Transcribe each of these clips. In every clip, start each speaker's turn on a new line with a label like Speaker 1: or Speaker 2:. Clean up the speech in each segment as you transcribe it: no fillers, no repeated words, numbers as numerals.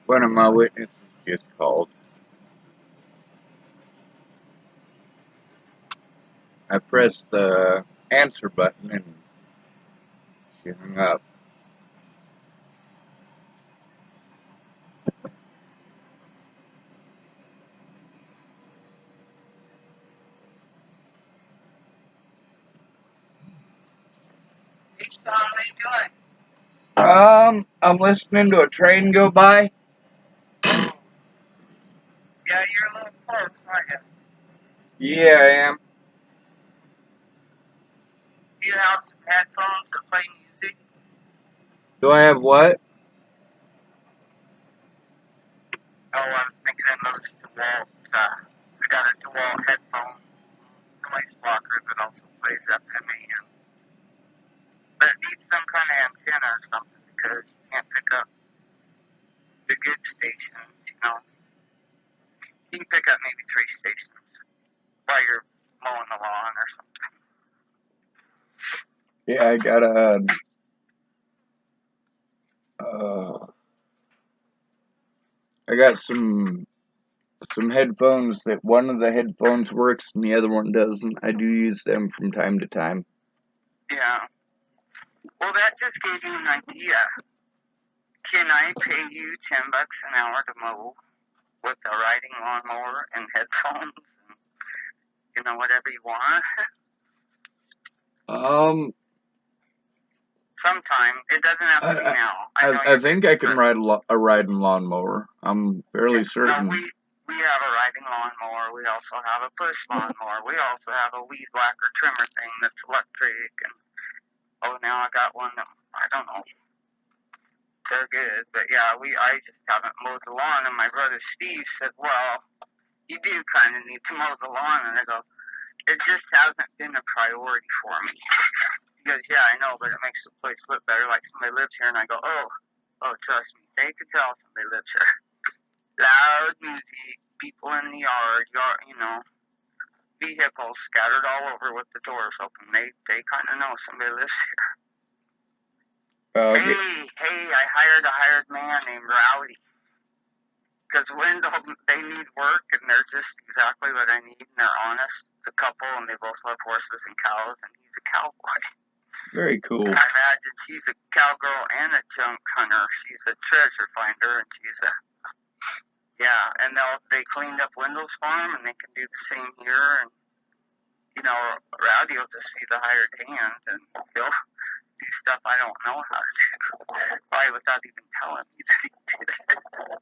Speaker 1: One of my witnesses just called. I pressed the answer button and she hung up.
Speaker 2: Hey, Sean, what are you doing?
Speaker 1: I'm listening to a train go by.
Speaker 2: Yeah, you're a little close, aren't you?
Speaker 1: Yeah, I am.
Speaker 2: Do you have some headphones that play music?
Speaker 1: Do I have what?
Speaker 2: Oh, I was thinking of those DeWalt. I got a DeWalt headphone noise blocker that also plays FM/AM. But it needs some kind of antenna or something because you can't pick up the good stations, you know. You can pick up maybe 3 stations while you're mowing the lawn or something.
Speaker 1: Yeah, I got uh, I got some headphones that one of the headphones works and the other one doesn't. I do use them from time to time.
Speaker 2: Yeah. Well, that just gave you an idea. Can I pay you $10 an hour to mow with a riding lawnmower and headphones and, you know, whatever you want?
Speaker 1: Um,
Speaker 2: Sometime. It doesn't have to be
Speaker 1: I
Speaker 2: now. I know
Speaker 1: I
Speaker 2: you're
Speaker 1: think
Speaker 2: busy,
Speaker 1: I can
Speaker 2: but
Speaker 1: ride a riding lawnmower. I'm fairly
Speaker 2: no,
Speaker 1: certain.
Speaker 2: we have a riding lawnmower. We also have a push lawnmower. We also have a weed whacker trimmer thing that's electric. And oh, now I got one that I don't know. They're good, but yeah, I just haven't mowed the lawn. And my brother Steve said, "Well, you do kind of need to mow the lawn." And I go, "It just hasn't been a priority for me." He goes, "Yeah, I know, but it makes the place look better. Like somebody lives here." And I go, "Oh, trust me, they could tell somebody lives here. Loud music, people in the yard, you know, vehicles scattered all over with the doors open. They kind of know somebody lives here."
Speaker 1: Okay.
Speaker 2: Hey, I hired a hired man named Rowdy. Because Wendell, they need work, and they're just exactly what I need, and they're honest. It's a couple, and they both love horses and cows, and he's a cowboy.
Speaker 1: Very cool.
Speaker 2: I imagine she's a cowgirl and a junk hunter. She's a treasure finder, and she's a, yeah, and they cleaned up Wendell's farm, and they can do the same here, and, you know, Rowdy will just be the hired hand, and he'll do stuff I don't know how to do, probably without even telling me that he did it.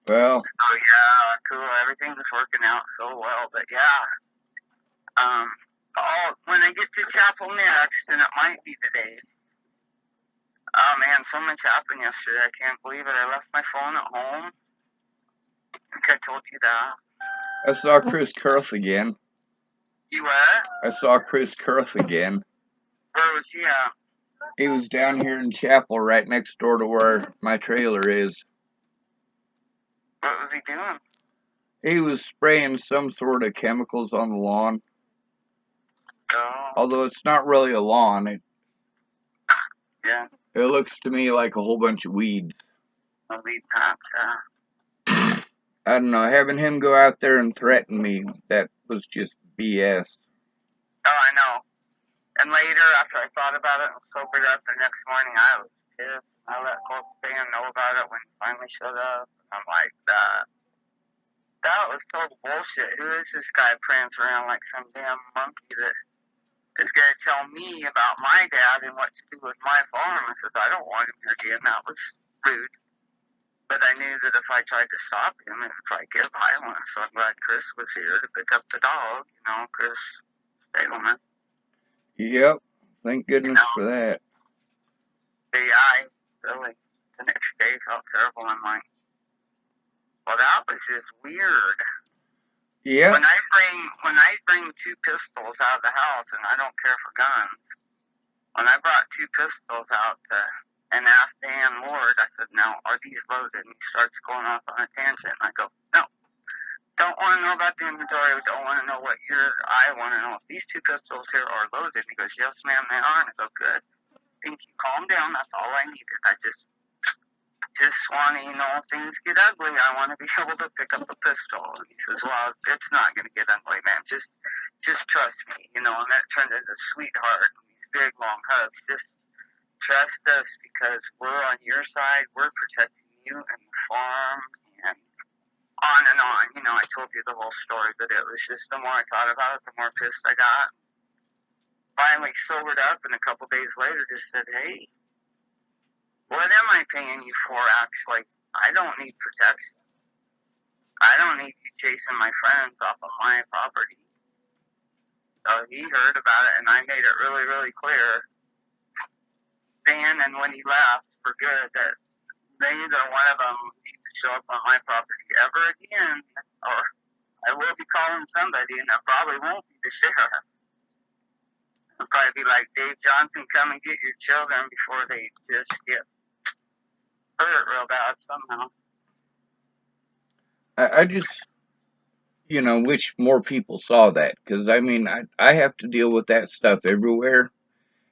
Speaker 1: Well,
Speaker 2: Oh, yeah, cool, everything's working out so well, but yeah, when I get to Chapel next, and it might be today. Oh man, so much happened yesterday. I can't believe it. I left my phone at home. I think I told you that.
Speaker 1: I saw Chris Kurth again.
Speaker 2: You what?
Speaker 1: I saw Chris Kurth again.
Speaker 2: Where was he at?
Speaker 1: He was down here in Chapel, right next door to where my trailer is.
Speaker 2: What was he doing?
Speaker 1: He was spraying some sort of chemicals on the lawn.
Speaker 2: Oh.
Speaker 1: Although it's not really a lawn.
Speaker 2: Yeah.
Speaker 1: It looks to me like a whole bunch of weeds.
Speaker 2: I'll leave that.
Speaker 1: I don't know, having him go out there and threaten me, that was just BS.
Speaker 2: Oh, I know. And later, after I thought about it and sobered up the next morning, I was pissed. I let Colt Span know about it when he finally showed up. I'm like, that was total bullshit. Who is this guy prancing around like some damn monkey that is going to tell me about my dad and what to do with my farm? I said, I don't want him here again. That was rude. But I knew that if I tried to stop him, it would probably get violent. So I'm glad Chris was here to pick up the dog. You know, Chris Spiegelman.
Speaker 1: Yep, thank goodness for that.
Speaker 2: But yeah, I really, the next day felt terrible. I'm like, well, that was just weird.
Speaker 1: Yep.
Speaker 2: When I bring 2 pistols out of the house, and I don't care for guns, when I brought 2 pistols out and asked Dan Lord, I said, now, are these loaded? And he starts going off on a tangent, and I go, no. Don't want to know about the inventory. Don't want to know what I want to know if these 2 pistols here are loaded. He goes, yes, ma'am, they are. And I go, good. Think you calm down. That's all I needed. I just just want to, if things get ugly, I want to be able to pick up a pistol. And he says, well, it's not going to get ugly, man. Just trust me, and that turned into sweetheart, and these big, long hugs. Just trust us because we're on your side. We're protecting you and the farm, and on and on. I told you the whole story, but it was just the more I thought about it, the more pissed I got. Finally sobered up, and a couple days later just said, hey, what am I paying you for, actually? I don't need protection. I don't need you chasing my friends off of my property. So he heard about it, and I made it really, really clear then and when he left for good that neither one of them needs to show up on my property ever again, or I will be calling somebody, and it probably won't be the sheriff. It'll probably be like, Dave Johnson, come and get your children before they just get hurt real bad somehow.
Speaker 1: I just, wish more people saw that, because, I have to deal with that stuff everywhere,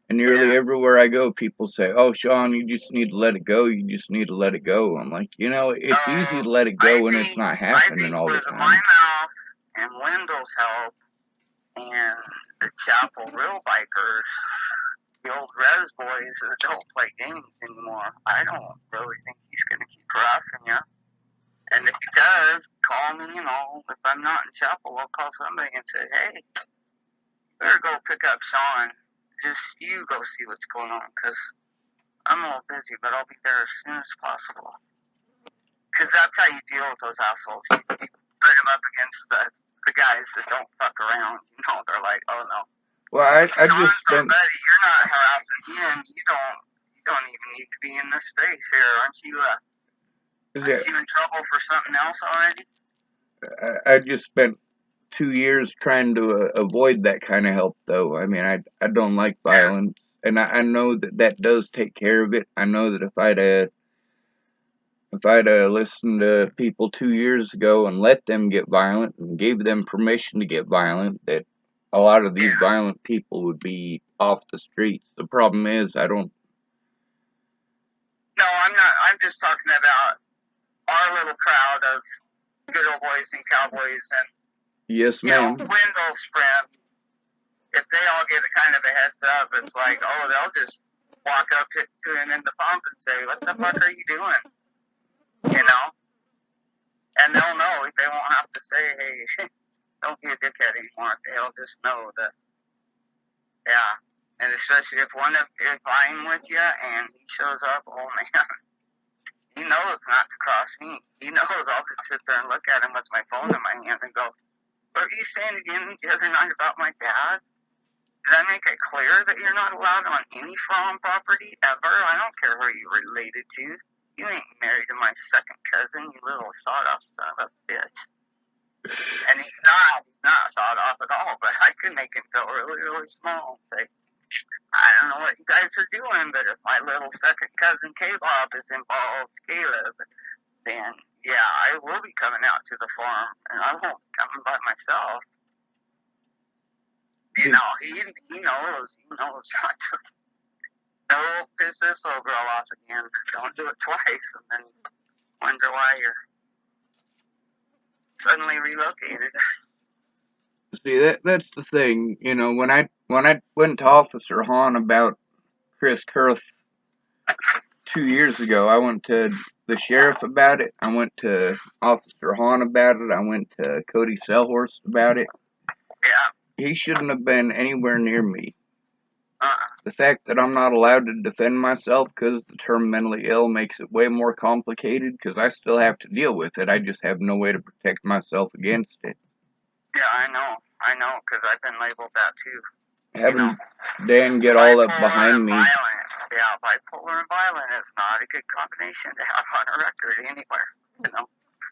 Speaker 1: and nearly everywhere I go, people say, oh, Sean, you just need to let it go, you just need to let it go. I'm like, it's easy to let it go when it's not happening all the time.
Speaker 2: I think with my mouth and Wendell's help and the Chapel Real Bikers, the old Res boys that don't play games anymore, I don't really think he's going to keep harassing you. And if he does, call me, if I'm not in Chapel, I'll call somebody and say, hey, you better go pick up Sean. Just you go see what's going on, because I'm a little busy, but I'll be there as soon as possible. Because that's how you deal with those assholes. You put them up against the guys that don't fuck around. They're like, oh no.
Speaker 1: Well, I just
Speaker 2: spent. Buddy, you're not harassing him. You don't even need to be in this space here, aren't you? Aren't you in trouble for something else already?
Speaker 1: I just spent 2 years trying to avoid that kind of help, though. I don't like violence, and I know that does take care of it. I know that if I'd listened to people 2 years ago and let them get violent and gave them permission to get violent, that a lot of these violent people would be off the streets. The problem is, I don't.
Speaker 2: No, I'm not. I'm just talking about our little crowd of good old boys and cowboys and,
Speaker 1: yes, ma'am.
Speaker 2: Wendell's friends. If they all get kind of a heads up, it's like, oh, they'll just walk up to him in the pump and say, what the fuck are you doing? And they'll know. They won't have to say, hey, don't be a dickhead anymore. They'll just know that, yeah. And especially if I'm with you and he shows up, oh man, he knows not to cross me. He knows I'll just sit there and look at him with my phone in my hand and go, what were you saying again the other night about my dad? Did I make it clear that you're not allowed on any farm property ever? I don't care who you're related to. You ain't married to my second cousin, you little sawed-off son of a bitch. And he's not sawed off at all, but I could make him feel really, really small and say, I don't know what you guys are doing, but if my little second cousin K-Bob is involved, Caleb, then yeah, I will be coming out to the farm, and I won't be coming by myself. He knows not to. Don't piss this little girl off again. Don't do it twice, and then wonder why you're suddenly relocated.
Speaker 1: See, that's the thing. When I went to Officer Hahn about Chris Kurth 2 years ago, I went to the sheriff about it. I went to Officer Hahn about it. I went to Cody Selhorst about it.
Speaker 2: Yeah.
Speaker 1: He shouldn't have been anywhere near me. The fact that I'm not allowed to defend myself because the term mentally ill makes it way more complicated, because I still have to deal with it. I just have no way to protect myself against it.
Speaker 2: Yeah, I know, because I've been labeled that too.
Speaker 1: Having Dan get all up behind me.
Speaker 2: Violent. Yeah, bipolar and violent is not a good combination to have on a record anywhere,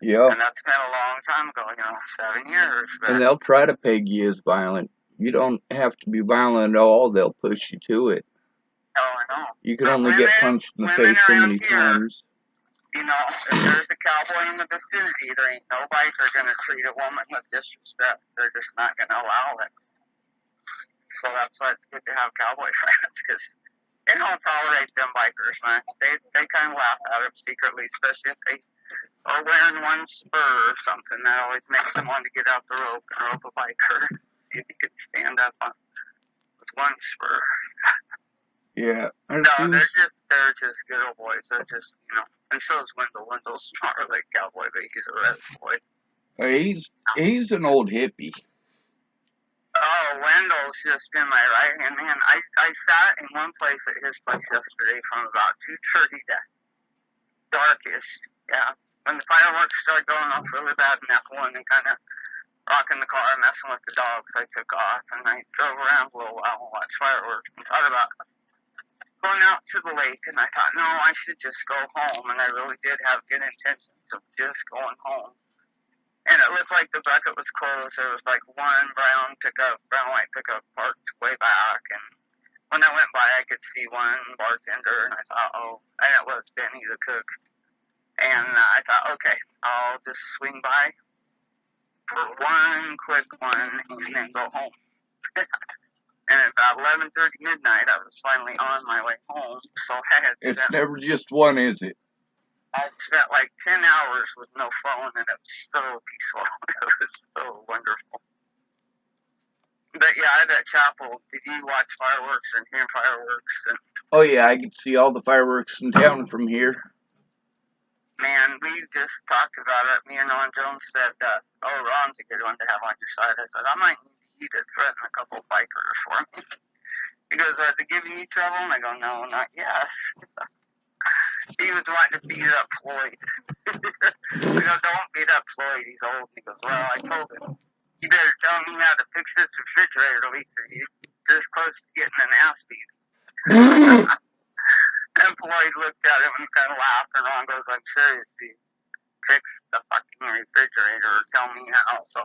Speaker 1: Yeah.
Speaker 2: And that's been a long time ago, 7 years. But
Speaker 1: and they'll try to peg you as violent. You don't have to be violent at all. They'll push you to it.
Speaker 2: Oh, I know.
Speaker 1: You can only get punched in the face so many times.
Speaker 2: If there's a cowboy in the vicinity, there ain't no biker going to treat a woman with disrespect. They're just not going to allow it. So that's why it's good to have cowboy friends, because They don't tolerate them bikers much. They kind of laugh at them secretly, especially if they are wearing one spur or something. That always makes them want to get out the rope and rope a biker. See if he could stand up with one spur.
Speaker 1: Yeah.
Speaker 2: No, they're just good old boys. They're just, and so is Wendell. Wendell's not really a cowboy, but he's a red boy.
Speaker 1: He's an old hippie.
Speaker 2: Oh, Wendell's just been my right hand man. I sat in one place at his place yesterday from about 2:30 to darkish. Yeah, when the fireworks started going off really bad in that one, and kind of rocking the car, messing with the dogs, I took off and I drove around a little while and watched fireworks and thought about going out to the lake, and I thought, no, I should just go home, and I really did have good intentions of just going home. And it looked like the bucket was closed. There was like one brown white pickup parked way back, and when I went by, I could see one bartender, and I thought, oh, and it was Benny the cook. And I thought, okay, I'll just swing by for one quick one and then go home. And at about 11:30 midnight, I was finally on my way home. So I had
Speaker 1: It's never just one, is it?
Speaker 2: I spent like 10 hours with no phone, and it was so peaceful. It was so wonderful. But yeah, at that chapel, did you watch fireworks and hear fireworks?
Speaker 1: Oh yeah, I could see all the fireworks in town from here.
Speaker 2: Man, we just talked about it. Me and Ron Jones said, oh, Ron's a good one to have on your side. I said, I might need you to threaten a couple of bikers for me. He goes, are they giving you trouble? And I go, no, not yet. He was wanting to beat up Floyd. I go, don't beat up Floyd. He's old. And he goes, well, I told him, you better tell me how to fix this refrigerator leak. You're this close to getting an ass beat. And Floyd looked at him and kind of laughed. And Ron goes, I'm serious, dude. Fix the fucking refrigerator or tell me how. So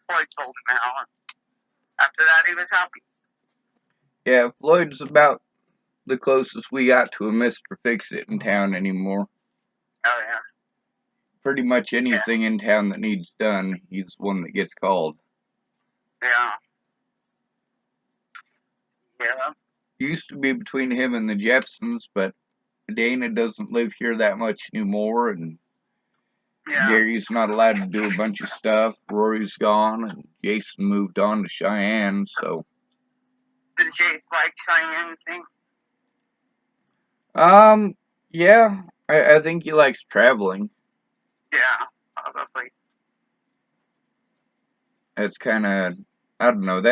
Speaker 2: Floyd told him how. And after that, he was happy.
Speaker 1: Yeah, Floyd's about the closest we got to a Mr. Fix-It in town anymore.
Speaker 2: Oh, yeah.
Speaker 1: Pretty much anything in town that needs done, he's one that gets called.
Speaker 2: Yeah. Yeah.
Speaker 1: It used to be between him and the Jepsons, but Dana doesn't live here that much anymore, and Gary's not allowed to do a bunch of stuff. Rory's gone, and Jason moved on to Cheyenne, so.
Speaker 2: Did Jace like Cheyenne thing?
Speaker 1: Yeah, I think he likes traveling.
Speaker 2: Yeah, probably.
Speaker 1: That's kind of, I don't know,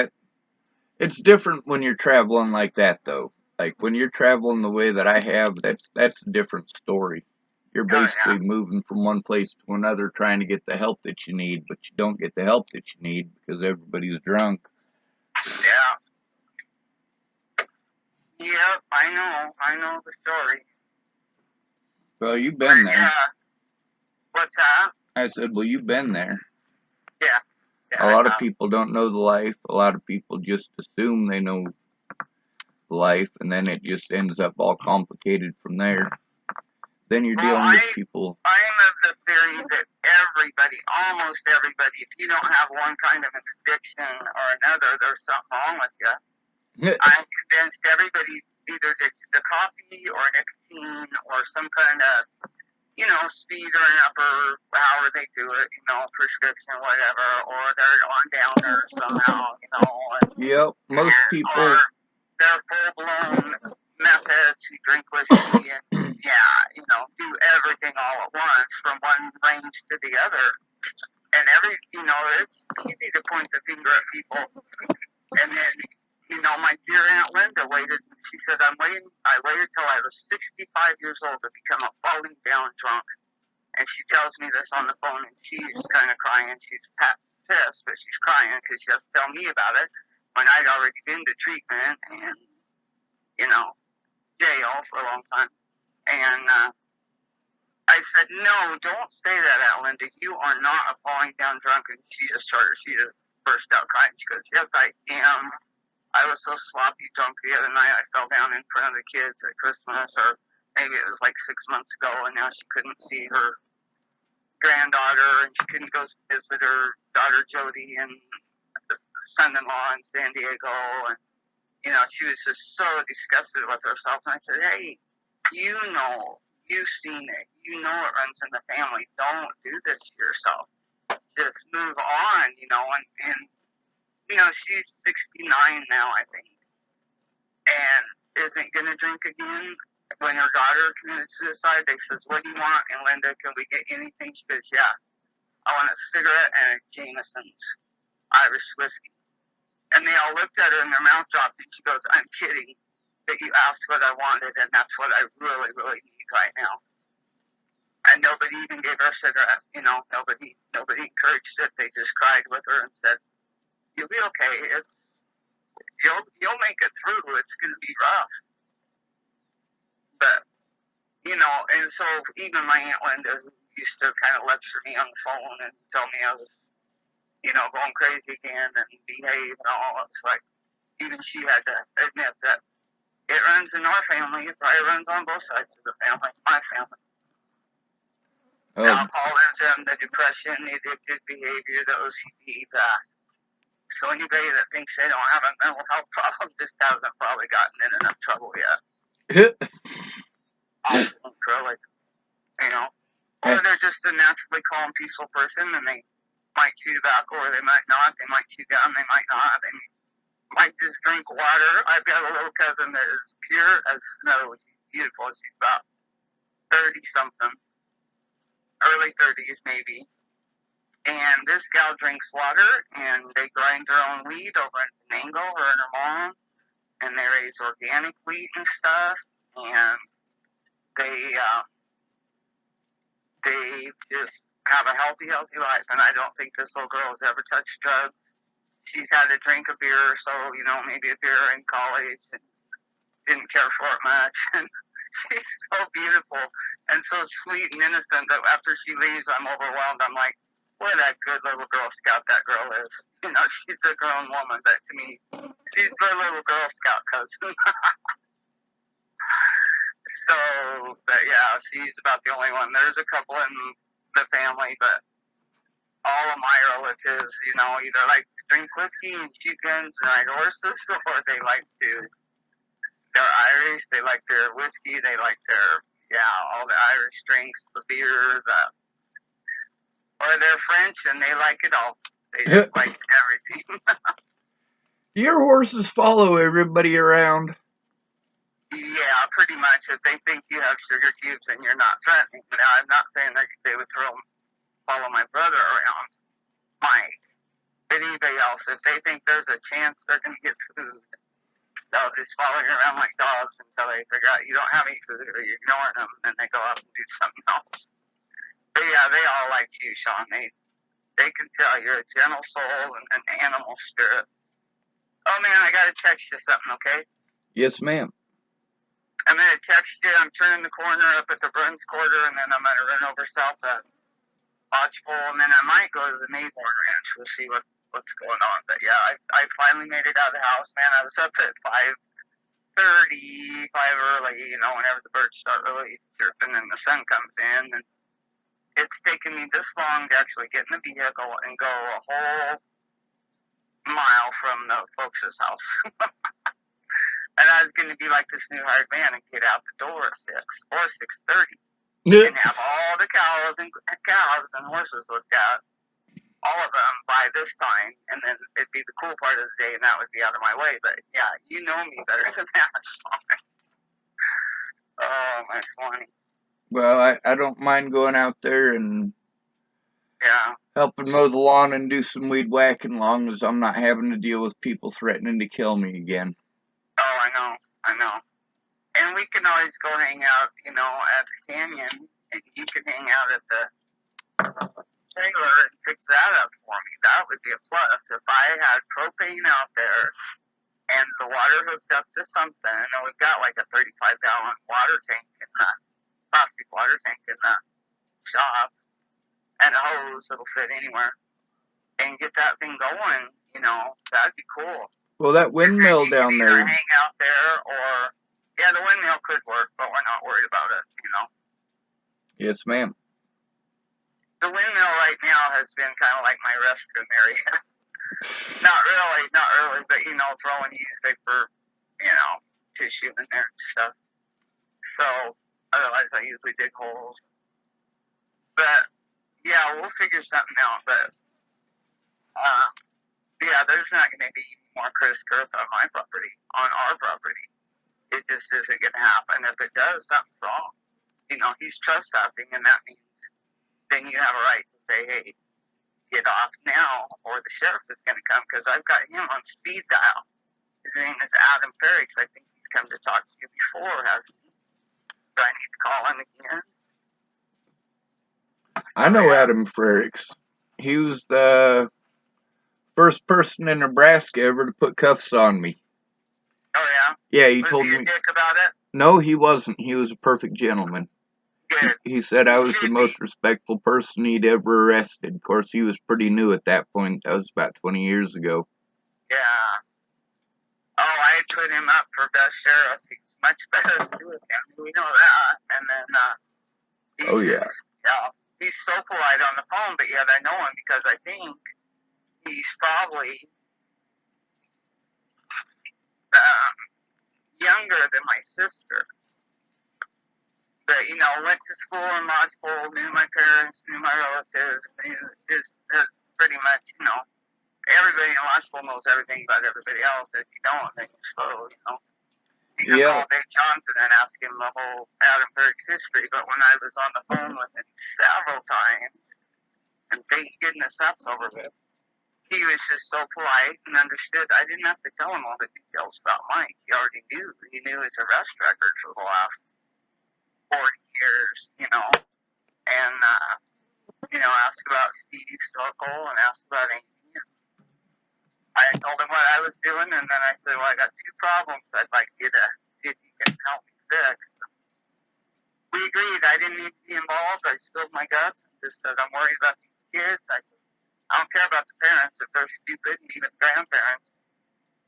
Speaker 1: it's different when you're traveling like that, though. Like, when you're traveling the way that I have, that's a different story. You're basically moving from one place to another trying to get the help that you need, but you don't get the help that you need because everybody's drunk.
Speaker 2: Yeah. Yep, I know the story.
Speaker 1: Well, you've been there.
Speaker 2: Yeah. What's that?
Speaker 1: I said, well, you've been there.
Speaker 2: Yeah.
Speaker 1: A lot of people don't know the life. A lot of people just assume they know the life, and then it just ends up all complicated from there. Then you're dealing with people.
Speaker 2: I'm of the theory that almost everybody, if you don't have one kind of an addiction or another, there's something wrong with you. I'm convinced everybody's either addicted to coffee or nicotine or some kind of, speed or an upper, however they do it, prescription, whatever, or they're on downers somehow,
Speaker 1: Yep, most people.
Speaker 2: Or they're full-blown meth heads who drink whiskey and, do everything all at once from one range to the other. And it's easy to point the finger at people. And then, my dear Aunt Linda waited. She said, I waited till I was 65 years old to become a falling down drunk. And she tells me this on the phone, and she's kind of crying. She's pissed, but she's crying because she has to tell me about it when I'd already been to treatment and, jail for a long time. And I said, no, don't say that, Aunt Linda. You are not a falling down drunk. And she just burst out crying. She goes, yes, I am. I was so sloppy drunk the other night. I fell down in front of the kids at Christmas, or maybe it was like 6 months ago, and now she couldn't see her granddaughter, and she couldn't go visit her daughter Jody and son-in-law in San Diego, and you know, she was just so disgusted with herself. And I said, hey, you know, you've seen it. You know it runs in the family. Don't do this to yourself. Just move on, you know. And you know, she's 69 now, I think, and isn't going to drink again. When her daughter committed suicide, they said, what do you want? And Linda, can we get anything? She goes, yeah, I want a cigarette and a Jameson's Irish whiskey. And they all looked at her and their mouth dropped, and she goes, I'm kidding that you asked what I wanted, and that's what I really, really need right now. And nobody even gave her a cigarette, you know, nobody encouraged it. They just cried with her and said, you'll be okay. You'll make it through. It's going to be rough. But, you know, and so even my Aunt Linda, who used to kind of lecture me on the phone and tell me I was, you know, going crazy again and behave and all, it's like, even she had to admit that it runs in our family. It probably runs on both sides of the family, my family. The alcoholism, the depression, the addictive behavior, the OCD, so anybody that thinks they don't have a mental health problem just hasn't probably gotten in enough trouble yet. Acrylic, you know. Or they're just a naturally calm, peaceful person, and they might chew tobacco, or they might not. They might chew gum, they might not. They might just drink water. I've got a little cousin that is pure as snow. She's beautiful. She's about 30-something, early 30s maybe. And this gal drinks water, and they grind their own wheat over in Penango, her and her mom, and they raise organic wheat and stuff, and they just have a healthy life. And I don't think this little girl has ever touched drugs. She's had a drink of beer or so, you know, maybe a beer in college, and didn't care for it much. And she's so beautiful and so sweet and innocent that after she leaves, I'm overwhelmed. I'm like, what a good little Girl Scout that girl is. You know, she's a grown woman, but to me, she's the little Girl Scout cousin. So, but yeah, she's about the only one. There's a couple in the family, but all of my relatives, you know, either like to drink whiskey and shoot guns and ride horses, or they like to, they're Irish, they like their whiskey, they like their, all the Irish drinks, the beer, or they're French and they like it all. They just like everything.
Speaker 1: Your horses follow everybody around.
Speaker 2: Yeah, pretty much. If they think you have sugar cubes and you're not threatening. Now, I'm not saying that they would follow my brother around, Mike, but anybody else. If they think there's a chance they're going to get food, they'll just follow you around like dogs until they figure out you don't have any food or you're ignoring them, and then they go out and do something else. But yeah, they all like you, Sean. They can tell you're a gentle soul and an animal spirit. Oh, man, I got to text you something, okay?
Speaker 1: Yes, ma'am.
Speaker 2: I'm going to text you. I'm turning the corner up at the Burns Quarter, and then I'm going to run over south to Lodgepole, and then I might go to the Mayborn Ranch. We'll see what's going on. But yeah, I finally made it out of the house, man. I was up at 5:30, 5 early, you know, whenever the birds start really chirping and the sun comes in. And it's taken me this long to actually get in the vehicle and go a whole mile from the folks' house. And I was going to be like this new hired man and get out the door at 6 or 6:30 and have all the cows and horses looked at, all of them by this time, and then it'd be the cool part of the day, and that would be out of my way. But yeah, you know me better than that, Sean. Oh, my Swanee.
Speaker 1: Well, I don't mind going out there and helping mow the lawn and do some weed whacking, as long as I'm not having to deal with people threatening to kill me again.
Speaker 2: Oh, I know. And we can always go hang out, you know, at the canyon, and you can hang out at the trailer and fix that up for me. That would be a plus. If I had propane out there and the water hooked up to something, and we've got like a 35-gallon water tank in that plastic water tank in the shop, and a hose that'll fit anywhere, and get that thing going, you know, that'd be cool.
Speaker 1: Well, that windmill down there.
Speaker 2: Either hang out there, or the windmill could work, but we're not worried about it, you know.
Speaker 1: Yes, ma'am.
Speaker 2: The windmill right now has been kind of like my restroom area. Not really, but, you know, throwing newspaper tissue in there and stuff. So, otherwise I usually dig holes. But, yeah, we'll figure something out. But, yeah, there's not going to be more Chris Kurth on my property, on our property. It just isn't going to happen. If it does, something's wrong. He's trespassing, and that means then you have a right to say, hey, get off now, or the sheriff is going to come, because I've got him on speed dial. His name is Adam Ferrix. I think he's come to talk to you before, hasn't he? Do I need to call him again?
Speaker 1: I know Adam Frericks. He was the first person in Nebraska ever to put cuffs on me.
Speaker 2: Oh, yeah?
Speaker 1: Yeah, he
Speaker 2: Was
Speaker 1: told
Speaker 2: he
Speaker 1: me.
Speaker 2: a dick about it?
Speaker 1: No, he wasn't. He was a perfect gentleman.
Speaker 2: Good.
Speaker 1: He said I
Speaker 2: He
Speaker 1: was the
Speaker 2: should
Speaker 1: most
Speaker 2: be.
Speaker 1: respectful person he'd ever arrested. Of course, he was pretty new at that point. That was about 20 years ago.
Speaker 2: Yeah. Oh, I put him up for best sheriff. He's much better than you with him. We know that. And then, he's
Speaker 1: Oh, yeah.
Speaker 2: just, he's so polite on the phone, but yet I know him because I think he's probably younger than my sister. But, went to school in Lodgepole, knew my parents, knew my relatives, that's pretty much, everybody in Lodgepole knows everything about everybody else. If you don't, then you're slow, You can call Dave Johnson and ask him the whole Adam Ferrix history, but when I was on the phone with him several times, and thank goodness that's over with, he was just so polite and understood. I didn't have to tell him all the details about Mike. He already knew. He knew his arrest record for the last 40 years, and, asked about Steve Circle and asked about Amy. I told him what I was doing, and then I said, well, I got two problems I'd like you to see if you can help me fix. We agreed I didn't need to be involved. I spilled my guts and just said, I'm worried about these kids. I said, I don't care about the parents if they're stupid, and even grandparents.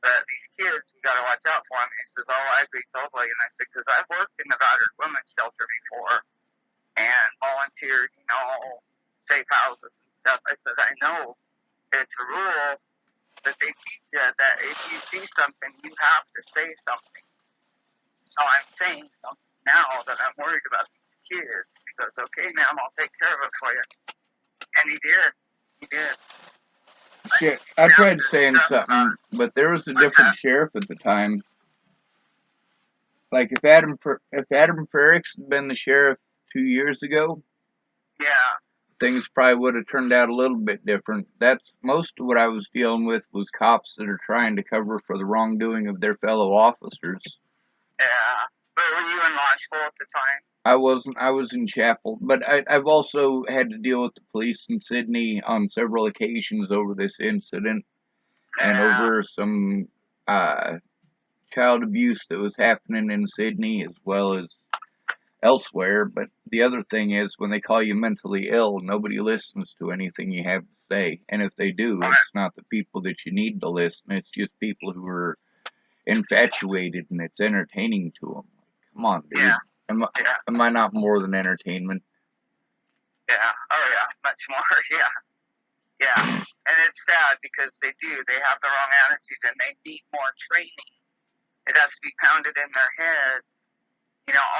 Speaker 2: But these kids, you got to watch out for them. He says, oh, I agree totally. And I said, because I've worked in the battered women's shelter before and volunteered, safe houses and stuff. I said, I know it's a rule that they teach you that if you see something, you have to say something. So I'm saying something now that I'm worried about these kids. He goes, okay, ma'am, I'll take care of it for you. And he did. He did.
Speaker 1: Shit, I tried saying something, but there was a different sheriff at the time. Like if Adam Ferricks had been the sheriff 2 years ago,
Speaker 2: yeah,
Speaker 1: things probably would have turned out a little bit different. That's most of what I was dealing with was cops that are trying to cover for the wrongdoing of their fellow officers.
Speaker 2: Yeah. But were you in Lodgepole at the time?
Speaker 1: I wasn't. I was in Chapel, but I've also had to deal with the police in Sydney on several occasions over this incident and over some child abuse that was happening in Sydney as well as elsewhere. But the other thing is, when they call you mentally ill, nobody listens to anything you have to say. And if they do, it's not the people that you need to listen. It's just people who are infatuated and it's entertaining to them. Come on, dude.
Speaker 2: Yeah.
Speaker 1: Am I not more than entertainment?
Speaker 2: Yeah. Oh, yeah. Much more. Yeah. Yeah. And it's sad because they do. They have the wrong attitude and they need more training. It has to be pounded in their heads.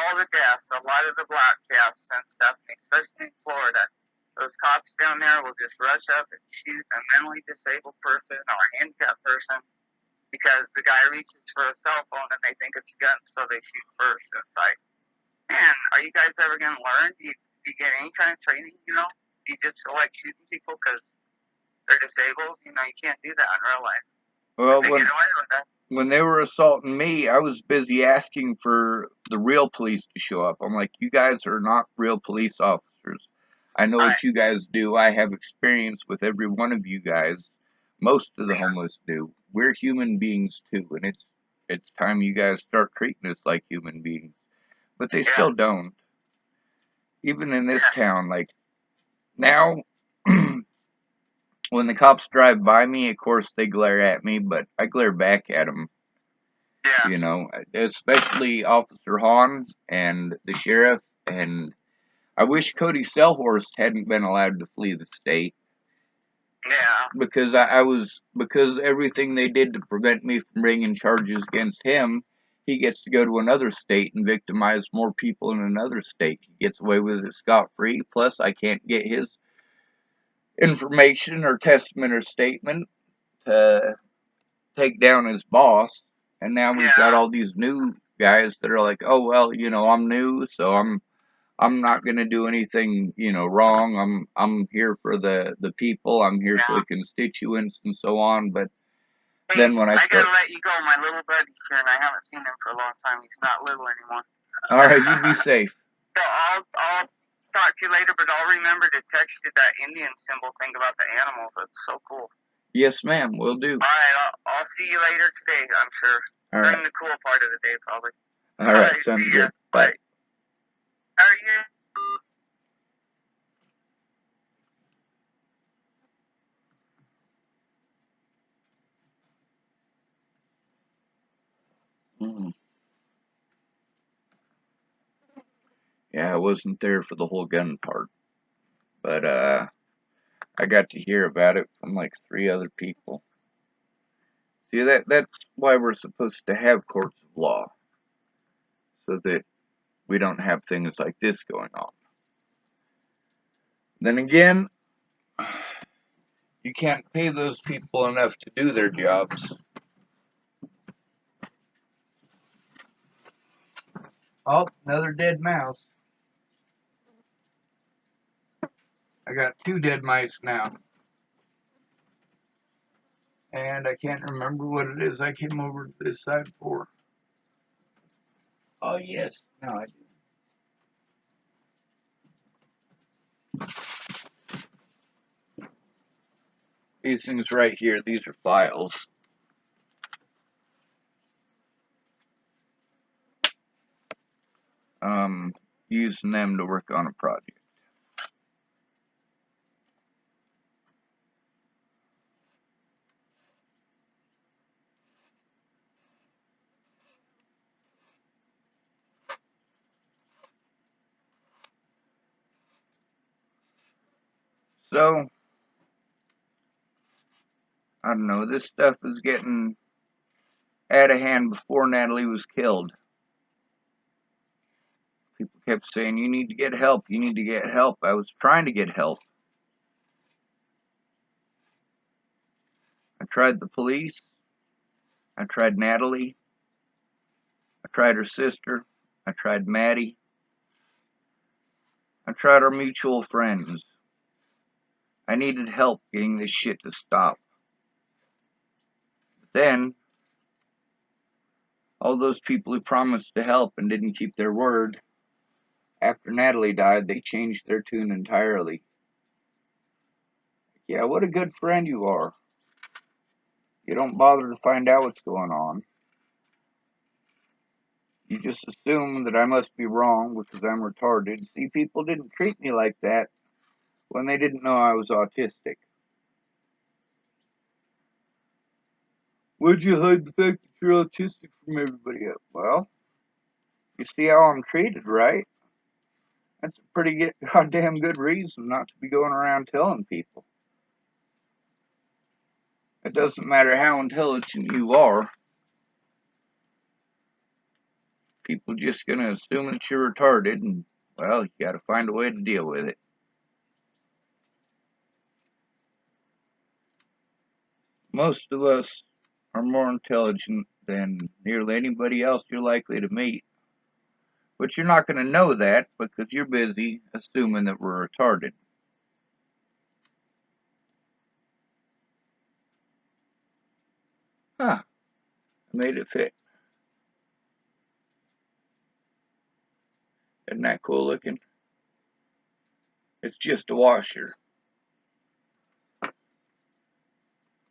Speaker 2: All the deaths, a lot of the black deaths and stuff, especially in Florida, those cops down there will just rush up and shoot a mentally disabled person or a handicapped person because the guy reaches for a cell phone and they think it's a gun, so they shoot first. It's like, man, are you guys ever going to learn? Do you get any kind of training, Do you just like shooting people because they're disabled? You can't do that in real life.
Speaker 1: Well,
Speaker 2: they get away with that.
Speaker 1: When they were assaulting me, I was busy asking for the real police to show up. I'm like, you guys are not real police officers. I know what you guys do. I have experience with every one of you guys. Most of the homeless do. We're human beings too, and it's time you guys start treating us like human beings. But they still don't. Even in this town, like now, when the cops drive by me, of course they glare at me, but I glare back at them.
Speaker 2: Yeah.
Speaker 1: Especially Officer Hahn and the sheriff, and I wish Cody Selhorst hadn't been allowed to flee the state.
Speaker 2: Yeah.
Speaker 1: because because everything they did to prevent me from bringing charges against him, he gets to go to another state and victimize more people in another state. He gets away with it scot-free. Plus, I can't get his information or testament or statement to take down his boss. And now we've got all these new guys that are like, oh well, I'm new, so I'm not gonna do anything, wrong. I'm here for the people. I'm here for the constituents and so on. But then when I
Speaker 2: gotta let you go. My little buddy's here, and I haven't seen him for a long time. He's not little anymore.
Speaker 1: All right, you be safe.
Speaker 2: So I'll talk to you later, but I'll remember to text you that Indian symbol thing about the animals. That's so cool.
Speaker 1: Yes, ma'am. Will do.
Speaker 2: All right, I'll see you later today. I'm sure. During the cool part of the day, probably.
Speaker 1: All right, sounds good. Bye.
Speaker 2: How are you?
Speaker 1: Yeah, I wasn't there for the whole gun part, but I got to hear about it from like 3 other people. See, that's why we're supposed to have courts of law, so that we don't have things like this going on. Then again, you can't pay those people enough to do their jobs. Oh, another dead mouse. I got 2 dead mice now. And I can't remember what it is I came over to this side for. Oh, yes. No, I do. These things right here, these are files. Using them to work on a project. So, I don't know, this stuff is getting out of hand before Natalie was killed. People kept saying, you need to get help, you need to get help. I was trying to get help. I tried the police. I tried Natalie. I tried her sister. I tried Maddie. I tried our mutual friends. I needed help getting this shit to stop. But then, all those people who promised to help and didn't keep their word, after Natalie died, they changed their tune entirely. Yeah, what a good friend you are. You don't bother to find out what's going on. You just assume that I must be wrong because I'm retarded. See, people didn't treat me like that when they didn't know I was autistic. Why'd you hide the fact that you're autistic from everybody else? Well, you see how I'm treated, right? That's a pretty goddamn good reason not to be going around telling people. It doesn't matter how intelligent you are. People just gonna assume that you're retarded, and, well, you gotta find a way to deal with it. Most of us are more intelligent than nearly anybody else you're likely to meet. But you're not going to know that because you're busy assuming that we're retarded. Huh. Made it fit. Isn't that cool looking? It's just a washer.